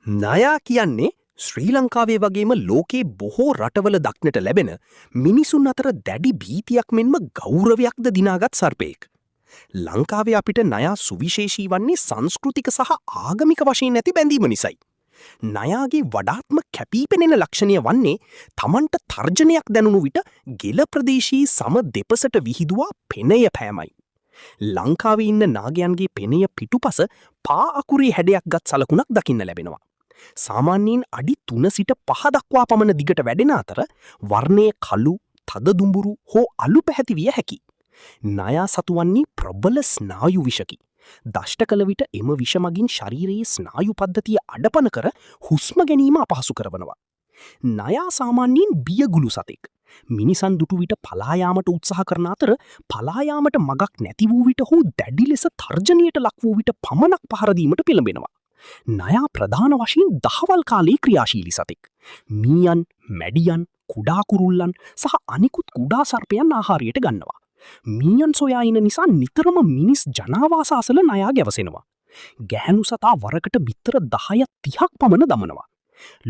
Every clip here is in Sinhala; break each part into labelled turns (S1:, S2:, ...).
S1: නයා කියන්නේ ශ්‍රී ලංකාවේ වගේම ලෝකේ බොහෝ රටවල දක්නට ලැබෙන මිනිසුන් අතර දැඩි භීතියක් මෙන්ම ගෞරවයක්ද දිනාගත් සර්පයෙක්. ලංකාවේ අපිට නයා සුවිශේෂී වන්නේ සංස්කෘතික සහ ආගමික වශයෙන් ඇති බැඳීම නිසයි. නයාගේ වඩාත්ම කැපීපෙනෙන ලක්ෂණය වන්නේ තමන්ට තර්ජනයක් දැනුණු විට ගෙල ප්‍රදේශී සම දෙපසට විහිදුවා පෙනය පෑමයි. ලංකාවේ ඉන්න නාගයන්ගේ පෙනය පිටුපස පා අකුරේ හැඩයක් ගත් සලකුණක් දකින්න ලැබෙනවා. සාමාන්‍යයෙන් අඩි 3 සිට 5 දක්වා පමණ දිගට වැඩෙන අතර වර්ණය කළු, තද දුඹුරු හෝ අලු පැහැති විය හැකියි. නයා සතුවන්නේ ප්‍රබල ස්නායු විෂකි. දෂ්ට කළ විට එම විෂ මගින් ශරීරයේ ස්නායු පද්ධතිය අඩපන කර හුස්ම ගැනීම අපහසු කරවනවා. නයා සාමාන්‍යයෙන් බියගුළු සතෙක්. මිනිසන් දුටු විට පලායාමට උත්සාහ කරන අතර පලායාමට මගක් නැති වූ විට හෝ දැඩි ලෙස තර්ජනයට ලක් වූ විට පමණක් පහර දීමට පෙළඹෙනවා. නයා ප්‍රධාන වශයෙන් දහවල් කාලේ ක්‍රියාශීලී සතෙක්. මීයන්, මැඩියන්, කුඩා කුරුල්ලන් සහ අනිකුත් කුඩා සර්පයන් ආහාරයට ගන්නවා. මීයන් සොයා ඉන නිසා නිතරම මිනිස් ජනාවාස අසල නයා ගැවසෙනවා. ගැහැණු සතා වරකට බිත්තර 10ක් 30ක් පමණ දමනවා.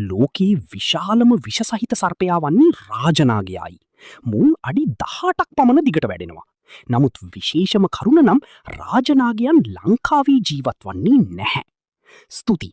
S1: ලෝකයේ විශාලම විෂ සහිත සර්පයා වන්නේ රාජනාගයායි. මුන් අඩි 18ක් පමණ දිගට වැඩෙනවා. නමුත් විශේෂම කරුණ නම් රාජනාගයන් ලංකාවේ ජීවත් වන්නේ නැහැ. ස්තුති.